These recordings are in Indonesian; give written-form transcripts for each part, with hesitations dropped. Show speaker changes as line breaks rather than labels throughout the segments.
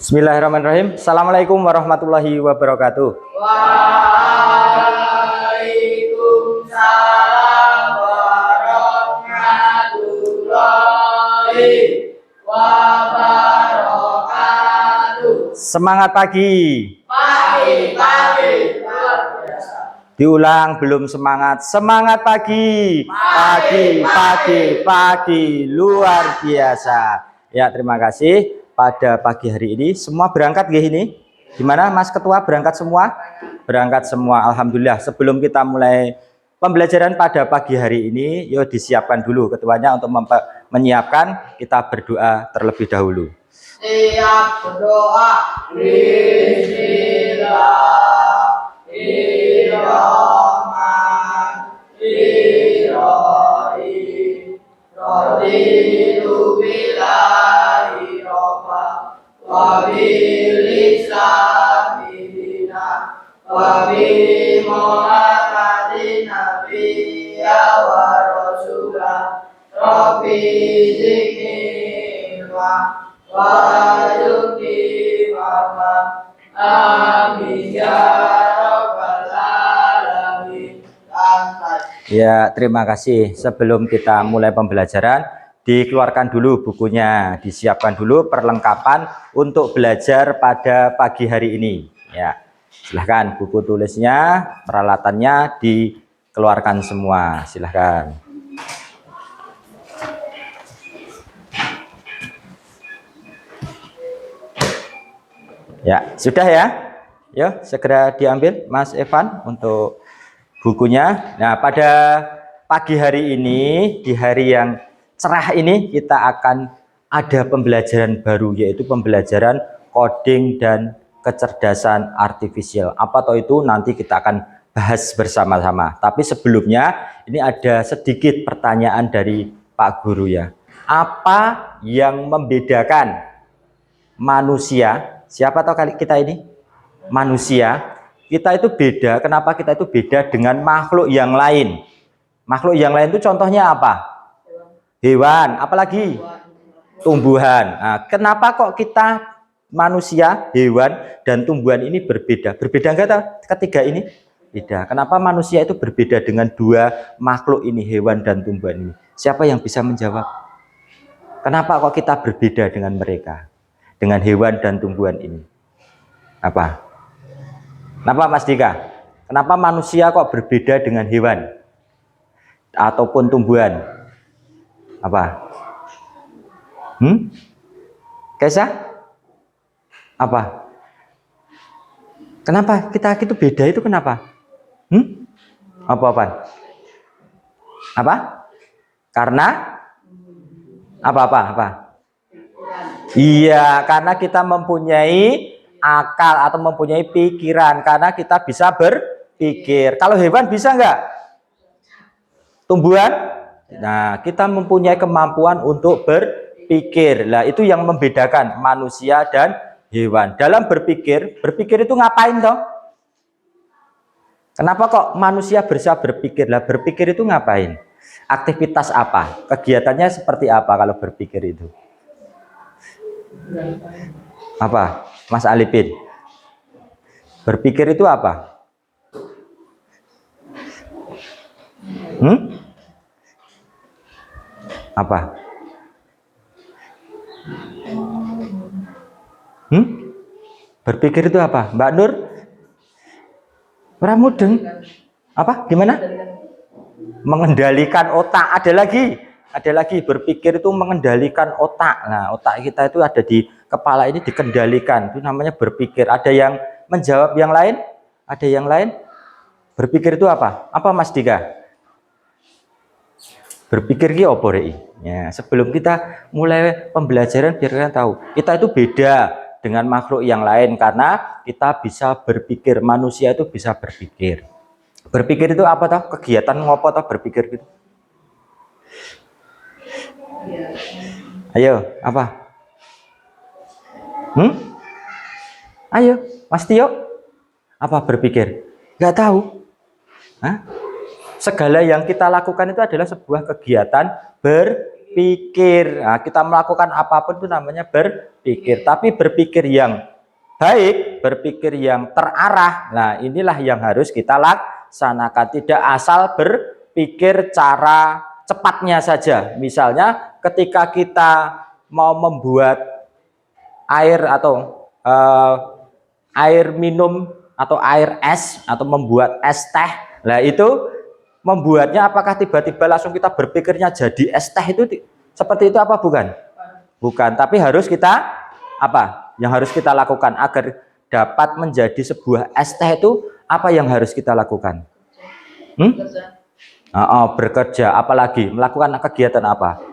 Bismillahirrahmanirrahim. Assalamualaikum warahmatullahi wabarakatuh.
Waalaikumsalam warahmatullahi wabarakatuh.
Semangat pagi.
Pagi luar biasa.
Diulang, belum semangat. Semangat pagi. Pagi luar biasa. Ya, terima kasih. Pada pagi hari ini semua berangkat nggih ini? Gimana Mas Ketua, berangkat semua? Berangkat semua, alhamdulillah. Sebelum kita mulai pembelajaran pada pagi hari ini, yuk disiapkan dulu ketuanya untuk menyiapkan. Kita berdoa terlebih dahulu.
Siap berdoa. Bismillahirrahmanirrahim. Raditu billahi robba wa bil islami dina wa bi muhammadin nabiyya wa rasula rabbi zidni ilma wajudni wama amin ya rabbal alamin.
Ya, terima kasih. Sebelum kita mulai pembelajaran, dikeluarkan dulu bukunya, disiapkan dulu perlengkapan untuk belajar pada pagi hari ini. Ya, silahkan buku tulisnya, peralatannya dikeluarkan semua. Silahkan. Ya, sudah ya? Yuk, segera diambil Mas Evan untuk bukunya. Nah, pada pagi hari ini, di hari yang cerah ini, kita akan ada pembelajaran baru, yaitu pembelajaran coding dan kecerdasan artifisial. Apa toh itu? Nanti kita akan bahas bersama-sama. Tapi sebelumnya, ini ada sedikit pertanyaan dari Pak Guru ya. Apa yang membedakan manusia? Siapa tahu kali kita ini? Manusia. Kita itu beda. Kenapa kita itu beda dengan makhluk yang lain? Makhluk yang lain itu contohnya apa? Hewan. Apalagi? Tumbuhan. Nah, kenapa kok kita manusia, hewan, dan tumbuhan ini berbeda? Berbeda enggak ketiga ini? Beda. Kenapa manusia itu berbeda dengan dua makhluk ini, hewan dan tumbuhan ini? Siapa yang bisa menjawab? Kenapa kok kita berbeda dengan mereka? Dengan hewan dan tumbuhan ini? Apa? Kenapa Mas Dika? Kenapa manusia kok berbeda dengan hewan ataupun tumbuhan? Apa? Kaisa? Apa? Kenapa kita itu beda itu kenapa? Apa? Karena apa? Iya, karena kita mempunyai akal atau mempunyai pikiran, karena kita bisa berpikir. Kalau hewan bisa enggak? Tumbuhan? Nah, kita mempunyai kemampuan untuk berpikir. Nah, itu yang membedakan manusia dan hewan. Dalam berpikir itu ngapain toh? Kenapa kok manusia bisa berpikir? Lah, berpikir itu ngapain? Aktivitas apa? Kegiatannya seperti apa kalau berpikir itu? Apa? Mas Alipin, berpikir itu apa? Apa? Berpikir itu apa? Mbak Nur? Pramudeng? Apa? Gimana? Mengendalikan otak. Ada lagi berpikir itu mengendalikan otak. Nah, otak kita itu ada di kepala ini, dikendalikan. Itu namanya berpikir. Ada yang menjawab yang lain? Ada yang lain? Berpikir itu apa? Apa Mas Dika? Berpikir ki opo rek? Ya, sebelum kita mulai pembelajaran biar kalian tahu, kita itu beda dengan makhluk yang lain karena kita bisa berpikir. Manusia itu bisa berpikir. Berpikir itu apa toh? Kegiatan ngopo toh berpikir gitu? Ayo, apa? Ayo, Mas Tio. Apa berpikir? Nggak tahu. Hah? Segala yang kita lakukan itu adalah sebuah kegiatan berpikir. berpikir. Nah, kita melakukan apapun itu namanya berpikir. Tapi berpikir yang baik, berpikir yang terarah. Nah, inilah yang harus kita laksanakan. Tidak asal berpikir cara cepatnya saja. Misalnya ketika kita mau membuat air atau air minum atau air es atau membuat es teh. Nah, itu membuatnya apakah tiba-tiba langsung kita berpikirnya jadi es teh itu seperti itu apa bukan? Bukan, tapi harus kita apa? Yang harus kita lakukan agar dapat menjadi sebuah es teh itu apa yang harus kita lakukan? Bekerja, apalagi melakukan kegiatan apa?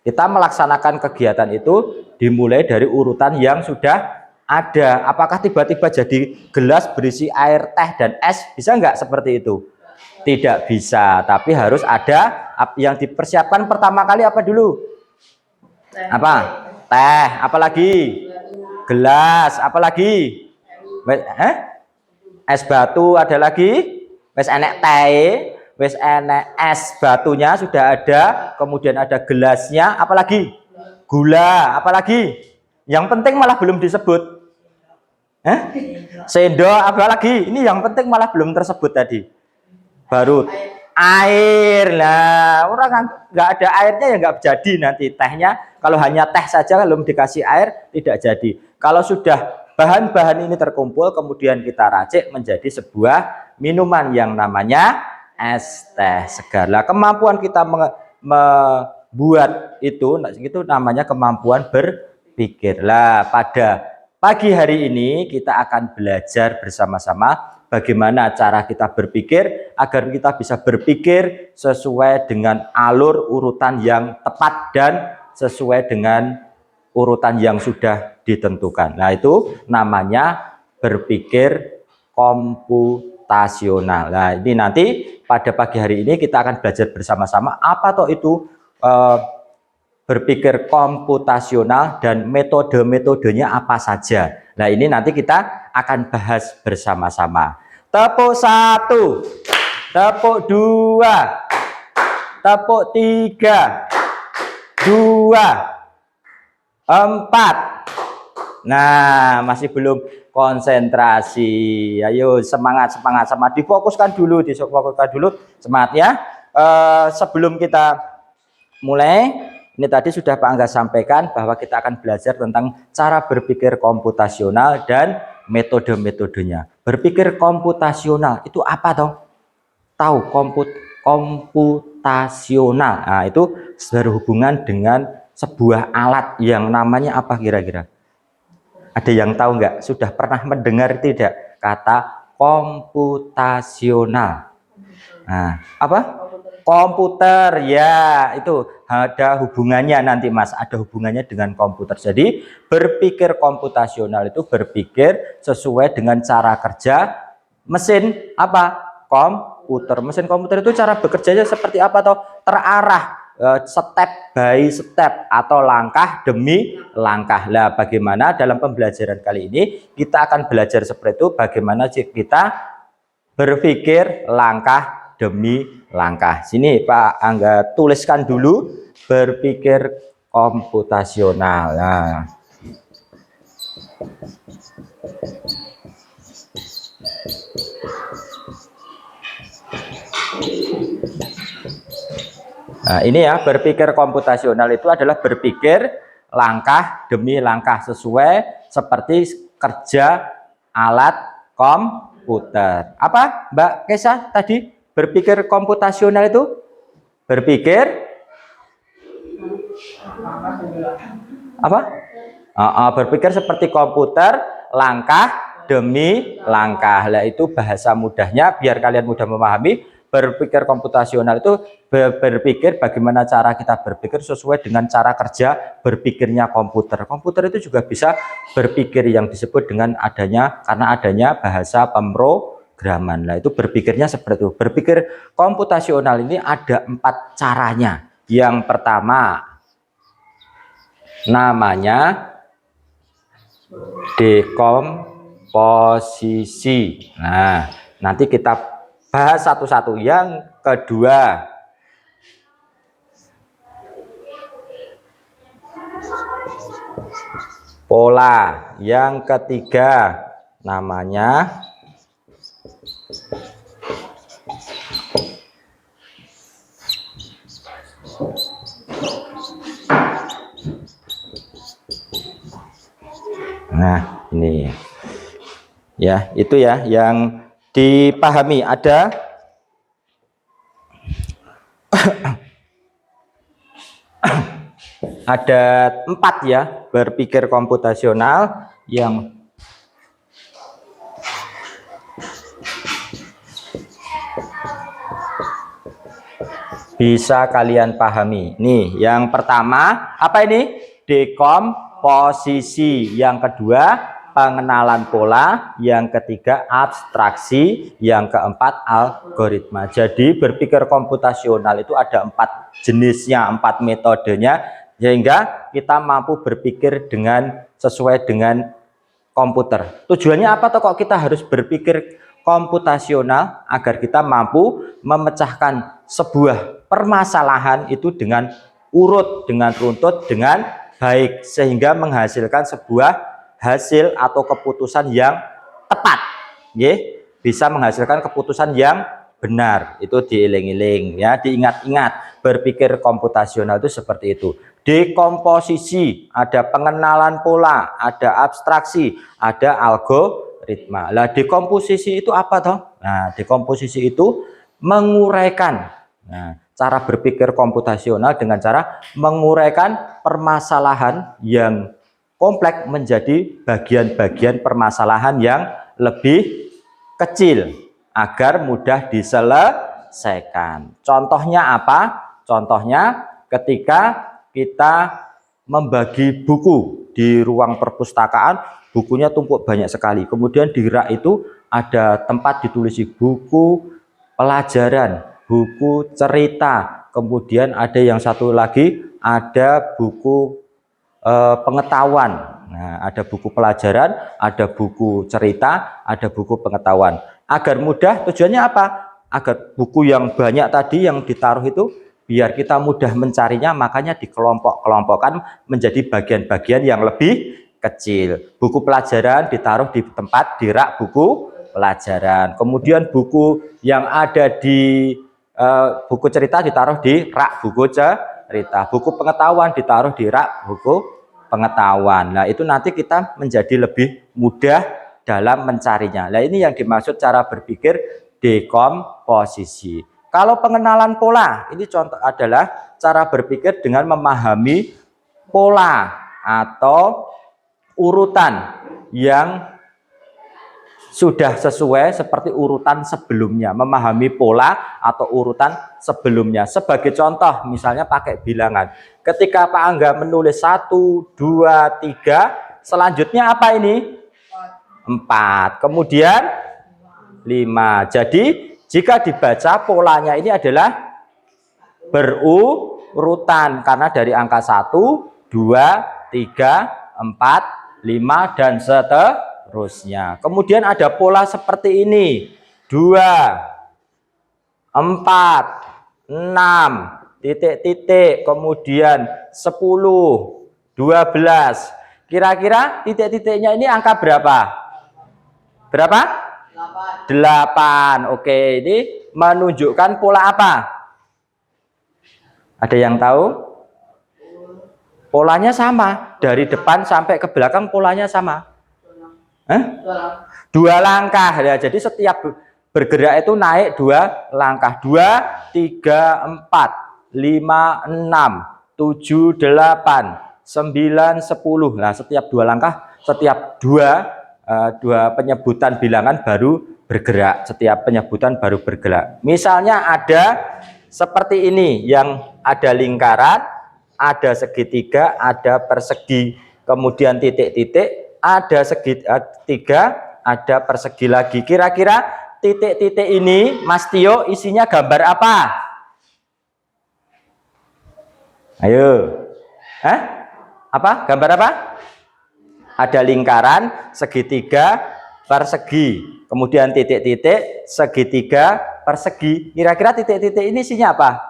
Kita melaksanakan kegiatan itu dimulai dari urutan yang sudah ada. Apakah tiba-tiba jadi gelas berisi air teh dan es? Bisa nggak seperti itu? Tidak bisa, tapi harus ada yang dipersiapkan pertama kali apa dulu? Apa? Teh, apalagi? Gelas, apalagi? Es batu ada lagi? Wes enek teh, wes enek es batunya sudah ada, kemudian ada gelasnya, apalagi? Gula, apalagi? Yang penting malah belum disebut. Sendok, apalagi? Ini yang penting malah belum tersebut tadi. Baru air lah, orang kan nggak ada airnya ya nggak jadi nanti tehnya. Kalau hanya teh saja belum dikasih air tidak jadi. Kalau sudah bahan-bahan ini terkumpul kemudian kita racik menjadi sebuah minuman yang namanya es teh segar. Lah, kemampuan kita membuat itu namanya kemampuan berpikir. Lah, pada pagi hari ini kita akan belajar bersama-sama bagaimana cara kita berpikir agar kita bisa berpikir sesuai dengan alur urutan yang tepat dan sesuai dengan urutan yang sudah ditentukan. Nah, itu namanya berpikir komputasional. Nah, ini nanti pada pagi hari ini kita akan belajar bersama-sama apa toh itu berpikir komputasional dan metode-metodenya apa saja. Nah, ini nanti kita akan bahas bersama-sama. Tepuk 1, tepuk 2, tepuk 3, 2, 4. Nah, masih belum konsentrasi. Ayo semangat difokuskan dulu, semangat ya. Sebelum kita mulai, ini tadi sudah Pak Angga sampaikan bahwa kita akan belajar tentang cara berpikir komputasional dan metode-metodenya. Berpikir komputasional itu apa toh? Tahu komputasional. Nah, itu berhubungan dengan sebuah alat yang namanya apa kira-kira? Ada yang tahu nggak? Sudah pernah mendengar tidak kata komputasional? Nah, apa? Komputer, ya, itu ada hubungannya nanti Mas, ada hubungannya dengan komputer. Jadi berpikir komputasional itu berpikir sesuai dengan cara kerja mesin apa? Komputer. Mesin komputer itu cara bekerjanya seperti apa toh? Terarah, step by step atau langkah demi langkah. Lah, bagaimana dalam pembelajaran kali ini kita akan belajar seperti itu, bagaimana kita berpikir langkah demi langkah. Sini Pak Angga tuliskan dulu berpikir komputasional. Nah, ini ya, berpikir komputasional itu adalah berpikir langkah demi langkah sesuai seperti kerja alat komputer. Apa Mbak Kesa tadi? Berpikir komputasional itu berpikir apa? Berpikir seperti komputer, langkah demi langkah. Lah, itu bahasa mudahnya biar kalian mudah memahami. Berpikir komputasional itu berpikir bagaimana cara kita berpikir sesuai dengan cara kerja berpikirnya komputer. Komputer itu juga bisa berpikir yang disebut dengan karena adanya bahasa pemrograman. Nah, itu berpikirnya seperti itu. Berpikir komputasional ini ada 4 caranya. Yang pertama namanya dekomposisi. Nah, nanti kita bahas satu-satu. Yang kedua pola. Yang ketiga namanya nah ini ya, itu ya yang dipahami. Ada ada 4 ya berpikir komputasional yang bisa kalian pahami. Nih, yang pertama apa ini? Dekomposisi. Yang kedua, pengenalan pola. Yang ketiga, abstraksi. Yang keempat, algoritma. Jadi berpikir komputasional itu ada 4 jenisnya, 4 metodenya, sehingga kita mampu berpikir dengan sesuai dengan komputer. Tujuannya apa toh kok kita harus berpikir komputasional? Agar kita mampu memecahkan sebuah permasalahan itu dengan urut, dengan runtut, dengan baik, sehingga menghasilkan sebuah hasil atau keputusan yang tepat. Bisa menghasilkan keputusan yang benar. Itu dieling-eling ya, diingat-ingat. Berpikir komputasional itu seperti itu. Dekomposisi, ada pengenalan pola, ada abstraksi, ada algoritma. Lah dekomposisi itu apa toh? Nah, dekomposisi itu menguraikan. Nah, cara berpikir komputasional dengan cara menguraikan permasalahan yang kompleks menjadi bagian-bagian permasalahan yang lebih kecil agar mudah diselesaikan. Contohnya apa? Contohnya ketika kita membagi buku di ruang perpustakaan, bukunya tumpuk banyak sekali. Kemudian di rak itu ada tempat ditulisi buku pelajaran, buku cerita, kemudian ada yang satu lagi ada buku pengetahuan. Nah, ada buku pelajaran, ada buku cerita, ada buku pengetahuan. Agar mudah, tujuannya apa? Agar buku yang banyak tadi yang ditaruh itu biar kita mudah mencarinya, makanya dikelompok-kelompokkan menjadi bagian-bagian yang lebih kecil. Buku pelajaran ditaruh di tempat di rak buku pelajaran. Kemudian buku yang ada di buku cerita ditaruh di rak buku cerita. Buku pengetahuan ditaruh di rak buku pengetahuan. Nah, itu nanti kita menjadi lebih mudah dalam mencarinya. Nah, ini yang dimaksud cara berpikir dekomposisi. Kalau pengenalan pola, ini contoh adalah cara berpikir dengan memahami pola atau urutan yang sudah sesuai seperti urutan sebelumnya, memahami pola atau urutan sebelumnya. Sebagai contoh, misalnya pakai bilangan. Ketika Pak Angga menulis 1, 2, 3, selanjutnya apa ini? 4. Kemudian 5. Jadi jika dibaca polanya ini adalah berurutan karena dari angka 1, 2, 3, 4, 5 dan seterusnya. Kemudian ada pola seperti ini. 2, 4, 6, titik-titik, kemudian 10, 12. Kira-kira titik-titiknya ini angka berapa? Berapa? 8. Oke, ini menunjukkan pola apa? Ada yang tahu? Polanya sama. Dari depan sampai ke belakang polanya sama. 2 langkah. Ya, jadi setiap bergerak itu naik 2 langkah. 2, 3, 4, 5, 6, 7, 8, 9, 10. Nah, setiap 2 langkah, setiap dua penyebutan bilangan baru bergerak. Setiap penyebutan baru bergerak. Misalnya ada seperti ini yang ada lingkaran, ada segitiga, ada persegi, kemudian titik-titik, ada segitiga, ada persegi lagi. Kira-kira titik-titik ini, Mas Tio, isinya gambar apa? Ayo. Apa? Gambar apa? Ada lingkaran, segitiga, persegi, kemudian titik-titik, segitiga, persegi. Kira-kira titik-titik ini isinya apa?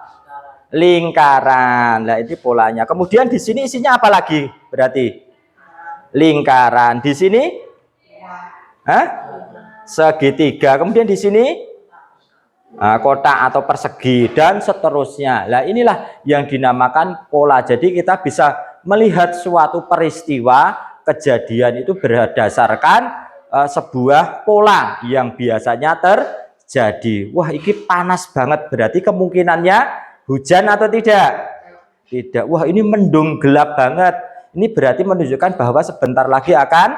Lingkaran. Nah, ini polanya. Kemudian di sini isinya apa lagi? Berarti lingkaran. Di sini segitiga. Kemudian di sini kotak atau persegi dan seterusnya. Nah, inilah yang dinamakan pola. Jadi kita bisa melihat suatu peristiwa kejadian itu berdasarkan sebuah pola yang biasanya terjadi. Wah, ini panas banget, berarti kemungkinannya hujan atau tidak? Tidak. Wah, ini mendung gelap banget. Ini berarti menunjukkan bahwa sebentar lagi akan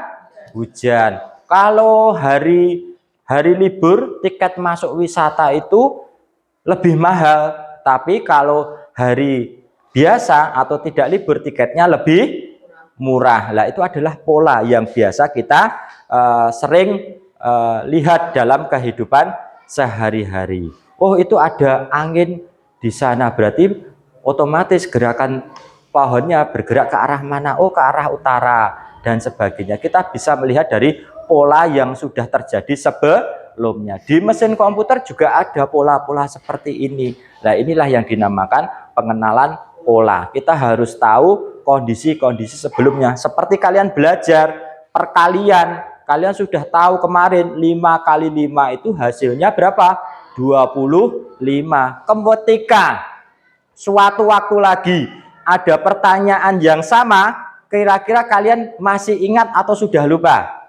hujan. Kalau hari libur, tiket masuk wisata itu lebih mahal. Tapi kalau hari biasa atau tidak libur, tiketnya lebih murah. Lah, itu adalah pola yang biasa kita sering lihat dalam kehidupan sehari-hari. Oh, itu ada angin di sana, berarti otomatis gerakan pohonnya bergerak ke arah mana? Oh, ke arah utara dan sebagainya. Kita bisa melihat dari pola yang sudah terjadi sebelumnya. Di mesin komputer juga ada pola-pola seperti ini. Nah, inilah yang dinamakan pengenalan pola. Kita harus tahu kondisi-kondisi sebelumnya. Seperti kalian belajar perkalian, kalian sudah tahu kemarin 5 kali 5 itu hasilnya berapa? 25. Ketika suatu waktu lagi ada pertanyaan yang sama, kira-kira kalian masih ingat atau sudah lupa?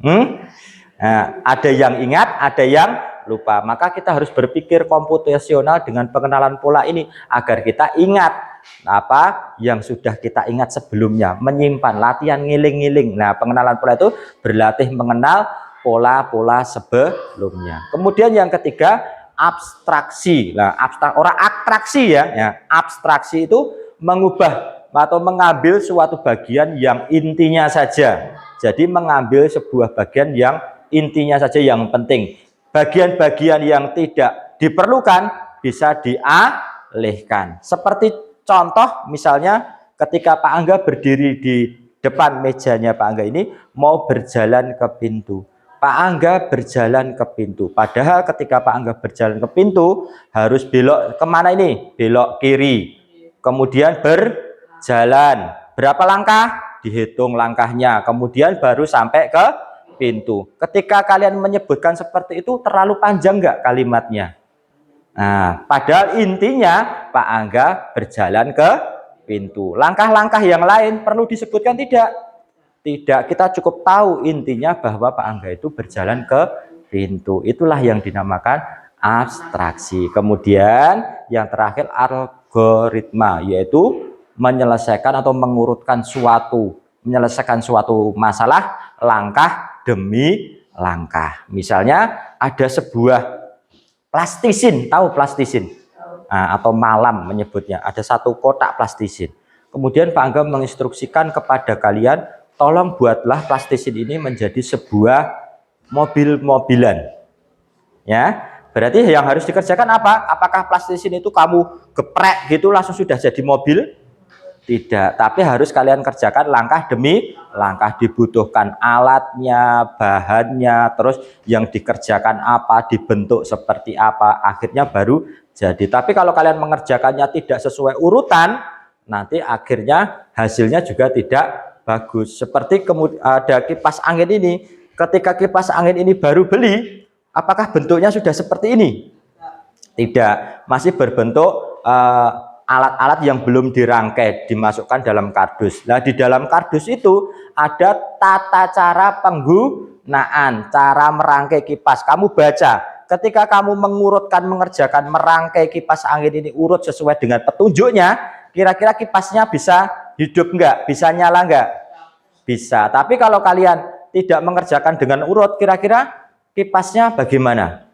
Nah, ada yang ingat, ada yang lupa. Maka kita harus berpikir komputasional dengan pengenalan pola ini agar kita ingat apa yang sudah kita ingat sebelumnya, menyimpan, latihan ngiling-ngiling. Nah, pengenalan pola itu berlatih mengenal pola-pola sebelumnya. Kemudian yang ketiga, abstraksi. Nah, orang atraksi ya. Abstraksi itu mengubah atau mengambil suatu bagian yang intinya saja. Jadi mengambil sebuah bagian yang intinya saja yang penting. Bagian-bagian yang tidak diperlukan bisa dialihkan. Seperti contoh misalnya ketika Pak Angga berdiri di depan mejanya Pak Angga ini mau berjalan ke pintu. Pak Angga berjalan ke pintu. Padahal ketika Pak Angga berjalan ke pintu harus belok kemana ini? Belok kiri. Kemudian berjalan. Berapa langkah? Dihitung langkahnya. Kemudian baru sampai ke pintu. Ketika kalian menyebutkan seperti itu terlalu panjang nggak kalimatnya? Nah, padahal intinya Pak Angga berjalan ke pintu. Langkah-langkah yang lain perlu disebutkan tidak? Tidak, kita cukup tahu intinya bahwa Pak Angga itu berjalan ke pintu. Itulah yang dinamakan abstraksi. Kemudian yang terakhir algoritma, yaitu menyelesaikan atau mengurutkan menyelesaikan suatu masalah langkah demi langkah. Misalnya ada sebuah plastisin, tahu plastisin? Nah, atau malam menyebutnya. Ada satu kotak plastisin. Kemudian Pak Angga menginstruksikan kepada kalian, tolong buatlah plastisin ini menjadi sebuah mobil-mobilan. Ya, berarti yang harus dikerjakan apa? Apakah plastisin itu kamu geprek gitu langsung sudah jadi mobil? Tidak, tapi harus kalian kerjakan langkah demi langkah. Dibutuhkan alatnya, bahannya, terus yang dikerjakan apa, dibentuk seperti apa, akhirnya baru jadi. Tapi kalau kalian mengerjakannya tidak sesuai urutan, nanti akhirnya hasilnya juga tidak bagus. Seperti kemudian ada kipas angin ini, ketika kipas angin ini baru beli, apakah bentuknya sudah seperti ini? Tidak, masih berbentuk alat-alat yang belum dirangkai, dimasukkan dalam kardus. Nah, di dalam kardus itu ada tata cara penggunaan, cara merangkai kipas. Kamu baca, ketika kamu mengerjakan merangkai kipas angin ini urut sesuai dengan petunjuknya, kira-kira kipasnya bisa hidup enggak? Bisa nyala enggak? Bisa. Tapi kalau kalian tidak mengerjakan dengan urut, kira-kira kipasnya bagaimana?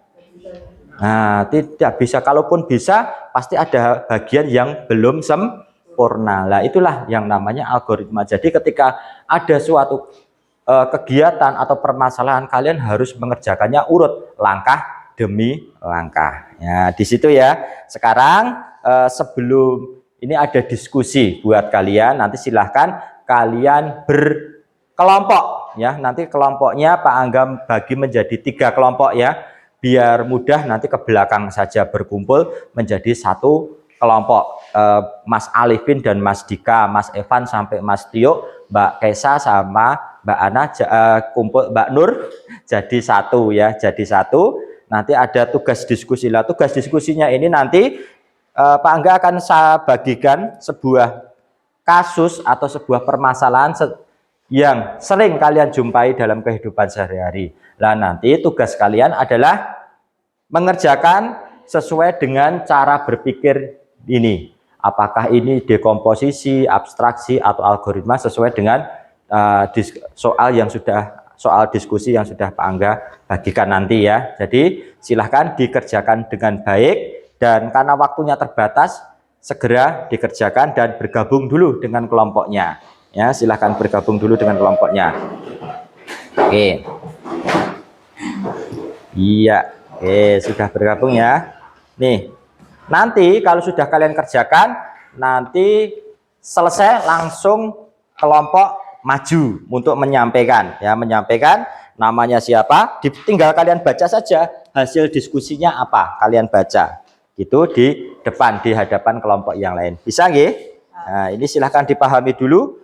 Nah, tidak bisa. Kalaupun bisa, pasti ada bagian yang belum sempurna. Nah, itulah yang namanya algoritma. Jadi ketika ada suatu kegiatan atau permasalahan, kalian harus mengerjakannya urut, langkah demi langkah. Ya, di situ ya. Sekarang sebelum ini ada diskusi buat kalian, nanti silahkan kalian berkelompok ya. Nanti kelompoknya Pak Angga bagi menjadi 3 kelompok ya, biar mudah nanti ke belakang saja berkumpul menjadi satu kelompok Mas Alifin dan Mas Dika, Mas Evan sampai Mas Tio, Mbak Kesa sama Mbak Ana kumpul, Mbak Nur jadi satu ya, jadi satu. Nanti ada tugas diskusi lah. Tugas diskusinya ini nanti Pak Angga akan saya bagikan sebuah kasus atau sebuah permasalahan yang sering kalian jumpai dalam kehidupan sehari-hari. Nah, nanti tugas kalian adalah mengerjakan sesuai dengan cara berpikir ini. Apakah ini dekomposisi, abstraksi, atau algoritma sesuai dengan soal diskusi yang sudah Pak Angga bagikan nanti ya. Jadi silahkan dikerjakan dengan baik, dan karena waktunya terbatas segera dikerjakan dan bergabung dulu dengan kelompoknya ya. Silahkan bergabung dulu dengan kelompoknya. Oke, iya, oke, sudah bergabung ya. Nih, nanti kalau sudah kalian kerjakan, nanti selesai langsung kelompok maju untuk menyampaikan ya, menyampaikan namanya siapa, tinggal kalian baca saja hasil diskusinya apa, kalian baca gitu di depan, di hadapan kelompok yang lain. Bisa nggih? Nah, ini silahkan dipahami dulu,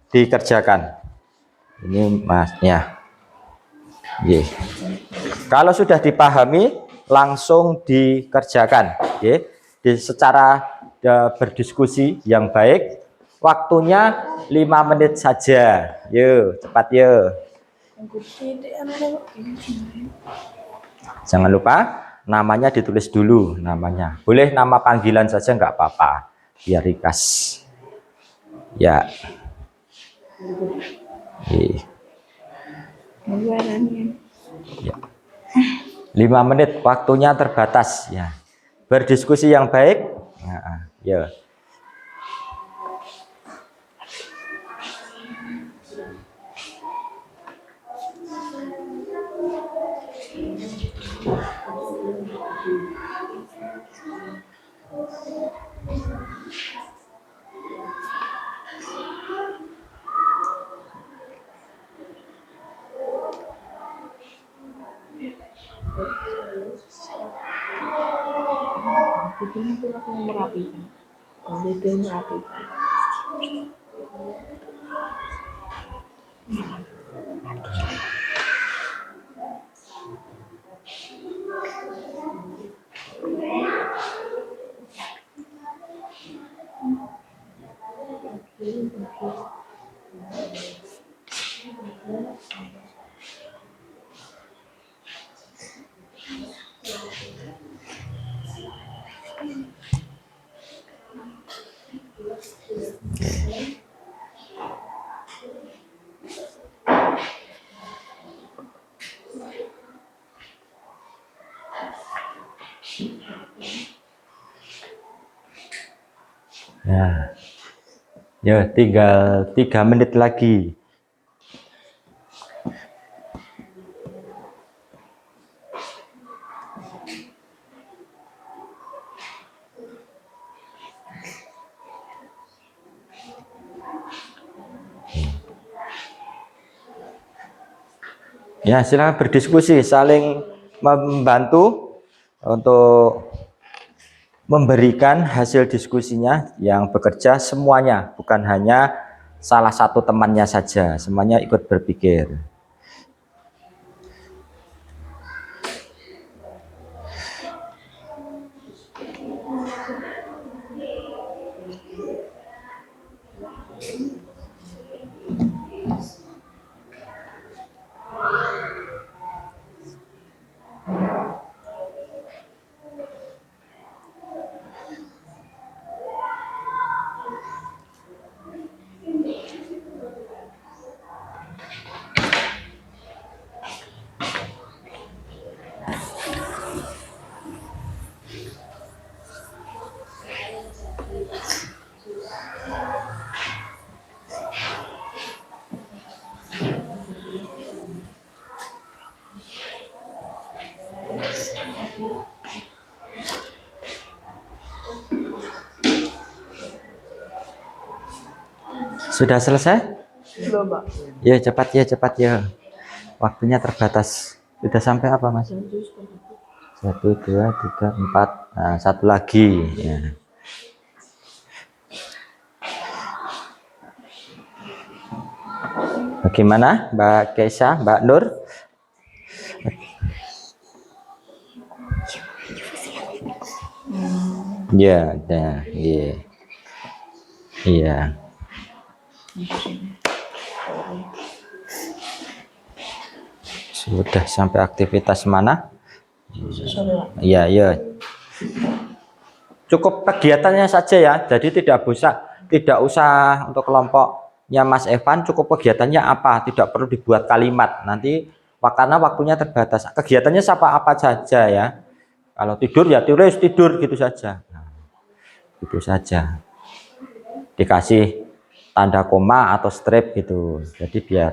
dikerjakan. Ini masnya. Nggih. Kalau sudah dipahami langsung dikerjakan, nggih. Secara berdiskusi yang baik. Waktunya 5 menit saja. Yuk, cepat yuk. Jangan lupa namanya ditulis dulu, namanya. Boleh nama panggilan saja nggak apa-apa, biar ringkas. Ya. Ya. 5 menit, waktunya terbatas ya. Berdiskusi yang baik. Ya.
Itu aku merapikan. Itu merapikan.
Nah, ya tinggal 3 menit lagi. Ya, silakan berdiskusi, saling membantu untuk memberikan hasil diskusinya yang bekerja semuanya, bukan hanya salah satu temannya saja, semuanya ikut berpikir. Sudah selesai?
Belum, Pak.
Ya, cepat ya, cepat ya. Waktunya terbatas. Sudah sampai apa, Mas? 1, 2, 3, 4. Nah, satu lagi. Ya. Bagaimana Mbak Keisha, Mbak Nur? Ya, dah, iya. Iya. Sudah sampai aktivitas mana? Iya, iya. Cukup kegiatannya saja ya. Jadi tidak usah untuk kelompoknya Mas Evan, cukup kegiatannya apa? Tidak perlu dibuat kalimat. Nanti karena waktunya terbatas. Kegiatannya apa saja ya. Kalau tidur ya tulis tidur gitu saja. Nah, gitu saja. Dikasih tanda koma atau strip gitu. Jadi biar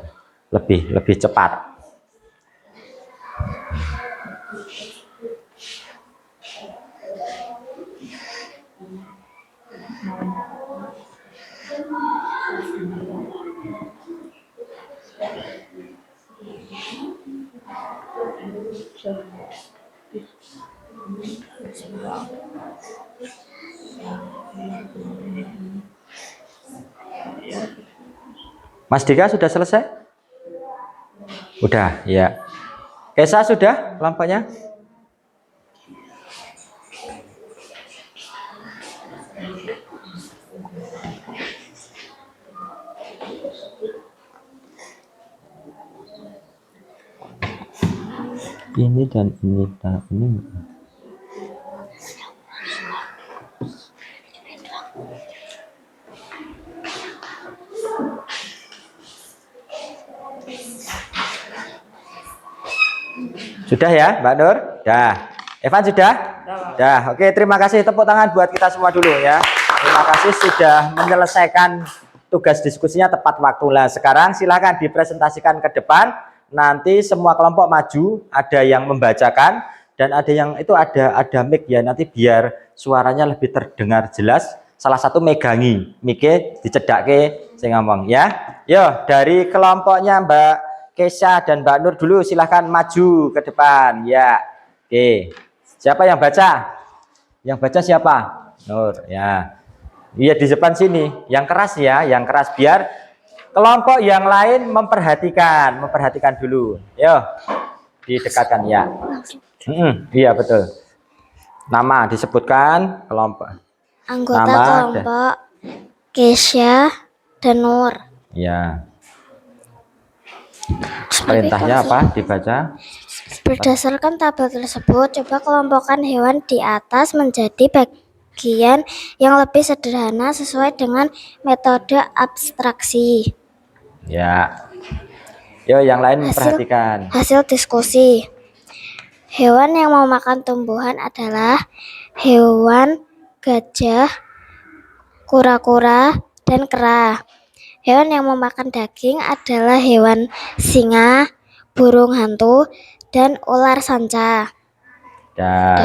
lebih cepat. Mas Dika sudah selesai? Udah, ya. Kesa sudah kelompoknya? Ini dan ini dan ini. Sudah ya, Mbak Nur? Dah. Evan sudah? Dah. Oke, terima kasih. Tepuk tangan buat kita semua dulu ya. Terima kasih sudah menyelesaikan tugas diskusinya tepat waktu. Lah, sekarang silakan dipresentasikan ke depan. Nanti semua kelompok maju, ada yang membacakan dan ada yang itu ada mic ya. Nanti biar suaranya lebih terdengar jelas. Salah satu megangi, mic-nya dicedake saya ngomong ya. Yo, dari kelompoknya Mbak Kesha dan Mbak Nur dulu silahkan maju ke depan ya. Oke, siapa yang baca? Yang baca siapa? Nur ya. Iya di depan sini, yang keras ya, yang keras biar kelompok yang lain memperhatikan dulu. Yo, didekatkan ya. Iya betul. Nama disebutkan kelompok.
Anggota
Nama
kelompok Kesha dan Nur.
Ya. Perintahnya apa? Dibaca.
Berdasarkan tabel tersebut, coba kelompokkan hewan di atas menjadi bagian yang lebih sederhana sesuai dengan metode abstraksi.
Ya. Yo, yang lain memperhatikan.
Hasil diskusi. Hewan yang mau makan tumbuhan adalah hewan gajah, kura-kura, dan kera. Hewan yang mau makan daging adalah hewan singa, burung hantu, dan ular sanca.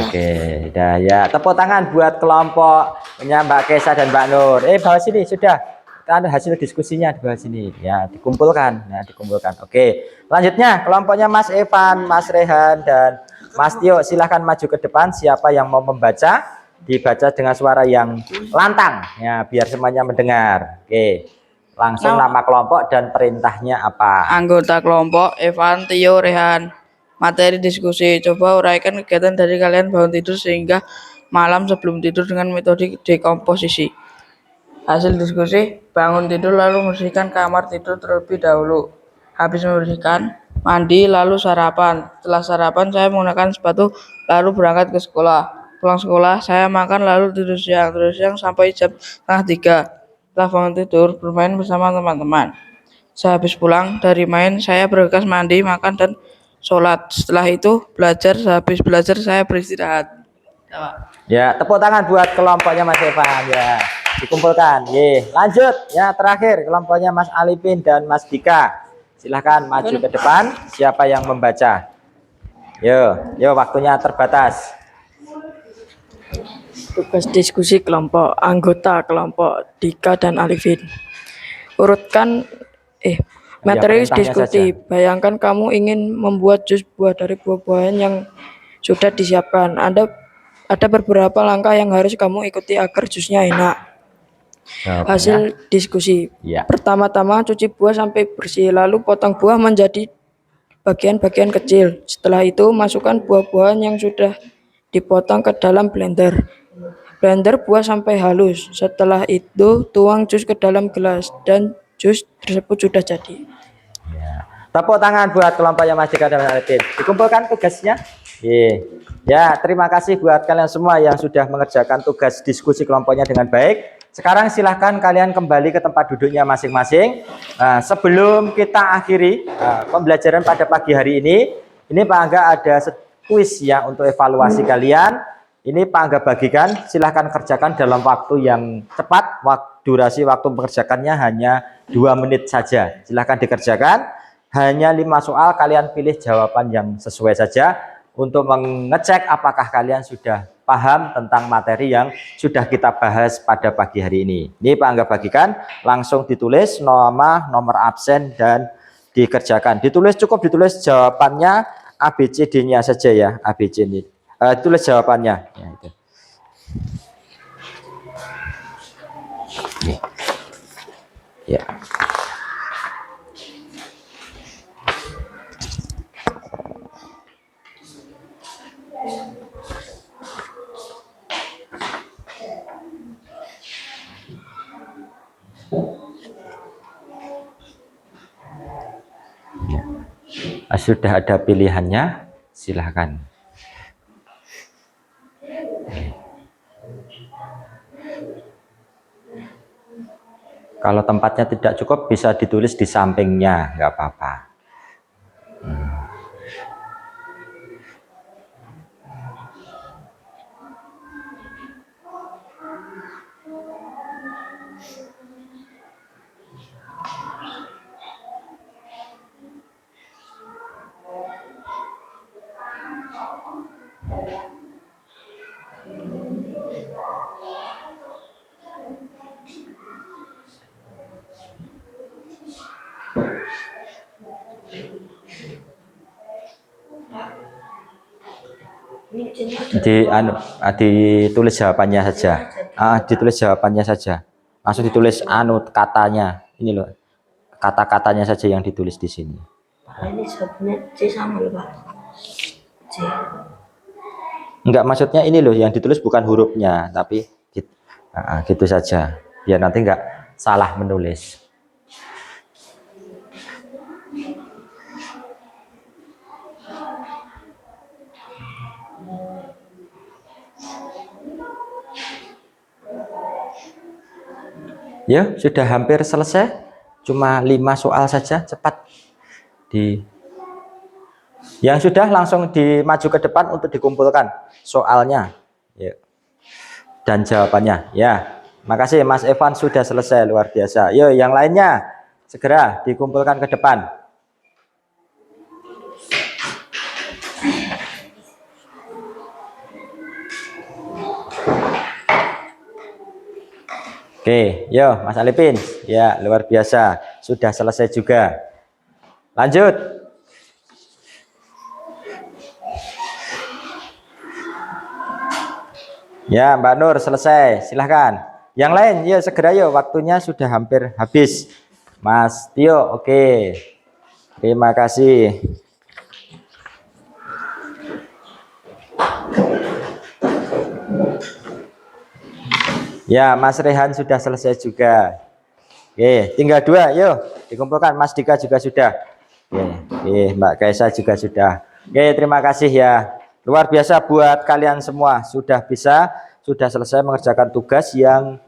Oke, dah ya. Tepuk tangan buat kelompoknya Mbak Kesha dan Mbak Nur. Bawah sini sudah. Kita ada hasil diskusinya di bawah sini. Ya, dikumpulkan. Ya, dikumpulkan. Oke. Selanjutnya kelompoknya Mas Evan, Mas Rehan dan Mas Tio silahkan maju ke depan. Siapa yang mau membaca, dibaca dengan suara yang lantang. Ya, biar semuanya mendengar. Oke. Langsung nama kelompok dan perintahnya apa?
Anggota kelompok Evan, Tio, Rehan. Materi diskusi, coba uraikan kegiatan dari kalian bangun tidur sehingga malam sebelum tidur dengan metode dekomposisi. Hasil diskusi, bangun tidur lalu membersihkan kamar tidur terlebih dahulu. Habis membersihkan, mandi lalu sarapan. Setelah sarapan saya menggunakan sepatu lalu berangkat ke sekolah. Pulang sekolah saya makan lalu tidur siang sampai jam 2:30. Setelah bangun tidur bermain bersama teman-teman. Sehabis pulang dari main saya bergegas mandi, makan dan sholat. Setelah itu belajar. Sehabis belajar saya beristirahat.
Ya, tepuk tangan buat kelompoknya Mas Evan ya. Dikumpulkan. Ye, lanjut ya terakhir kelompoknya Mas Alipin dan Mas Dika. Silahkan maju ke depan. Siapa yang membaca? Yo, waktunya terbatas.
Tugas diskusi kelompok, anggota kelompok Dika dan Alifin. Urutkan materi diskusi.
Saja.
Bayangkan kamu ingin membuat jus buah dari buah-buahan yang sudah disiapkan. Ada beberapa langkah yang harus kamu ikuti agar jusnya enak.
Jawabannya,
Hasil diskusi.
ya.
Pertama-tama cuci buah sampai bersih, lalu potong buah menjadi bagian-bagian kecil. Setelah itu masukkan buah-buahan yang sudah dipotong ke dalam blender. Blender buah sampai halus. Setelah itu tuang jus ke dalam gelas dan jus tersebut sudah jadi.
Tepuk tangan buat kelompoknya Mas Dika dan Mas Alvin. Dikumpulkan tugasnya. Ya, terima kasih buat kalian semua yang sudah mengerjakan tugas diskusi kelompoknya dengan baik. Sekarang silahkan kalian kembali ke tempat duduknya masing-masing. Sebelum kita akhiri pembelajaran pada pagi hari ini Pak Angga ada kuis ya untuk evaluasi kalian. Ini Pak Angga bagikan, silahkan kerjakan dalam waktu yang cepat. Durasi waktu mengerjakannya hanya 2 menit saja. Silahkan dikerjakan. Hanya 5 soal, kalian pilih jawaban yang sesuai saja untuk mengecek apakah kalian sudah paham tentang materi yang sudah kita bahas pada pagi hari ini. Ini Pak Angga bagikan, langsung ditulis nama, nomor absen, dan dikerjakan. Cukup ditulis jawabannya ABCD-nya saja ya, ABC ini. Tulis jawabannya. Ya, itu. Ya. Sudah ada pilihannya, silahkan. Kalau tempatnya tidak cukup bisa ditulis di sampingnya, nggak apa-apa. Ditulis jawabannya saja. Ditulis jawabannya saja. Langsung ditulis katanya. Ini loh. Kata-katanya saja yang ditulis di sini.
Ini jawabannya C sama loh Pak. C.
Enggak, maksudnya ini loh yang ditulis bukan hurufnya, tapi gitu saja. Biar nanti enggak salah menulis. Ya, sudah hampir selesai. Cuma 5 soal saja, cepat. Yang sudah langsung dimaju ke depan untuk dikumpulkan soalnya ya, dan jawabannya. Ya, makasih Mas Evan sudah selesai, luar biasa. Yo, yang lainnya segera dikumpulkan ke depan. Oke, yo Mas Alipin, ya luar biasa, sudah selesai juga. Lanjut. Ya Mbak Nur selesai, silahkan. Yang lain, ya segera yo, waktunya sudah hampir habis. Mas Tio, oke. Terima kasih. Ya, Mas Rehan sudah selesai juga. Oke, tinggal 2, yuk dikumpulkan. Mas Dika juga sudah. Oke, Mbak Kaisa juga sudah. Oke, terima kasih ya. Luar biasa buat kalian semua. Sudah selesai mengerjakan tugas yang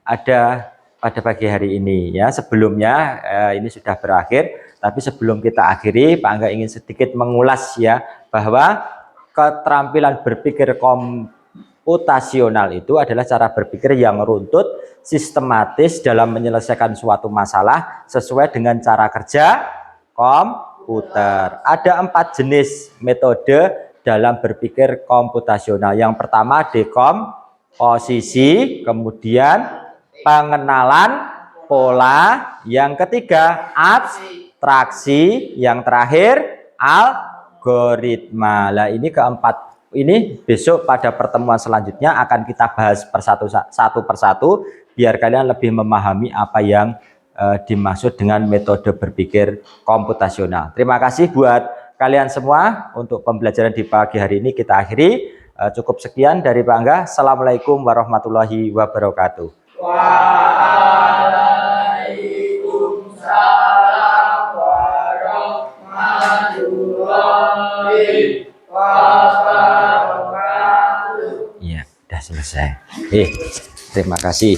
ada pada pagi hari ini ya. Sebelumnya ini sudah berakhir, tapi sebelum kita akhiri, Pak Angga ingin sedikit mengulas ya bahwa keterampilan berpikir komputasional itu adalah cara berpikir yang runtut, sistematis dalam menyelesaikan suatu masalah sesuai dengan cara kerja komputer. Ada 4 jenis metode dalam berpikir komputasional. Yang pertama dekomposisi, kemudian pengenalan pola, yang ketiga abstraksi, yang terakhir algoritma. Nah, ini keempat ini besok pada pertemuan selanjutnya akan kita bahas satu persatu biar kalian lebih memahami apa yang dimaksud dengan metode berpikir komputasional. Terima kasih buat kalian semua untuk pembelajaran di pagi hari ini kita akhiri. Cukup sekian dari Pak Angga. Assalamualaikum warahmatullahi wabarakatuh. Waalaikumsalam warahmatullahi wabarakatuh. Iya, udah selesai. Terima kasih.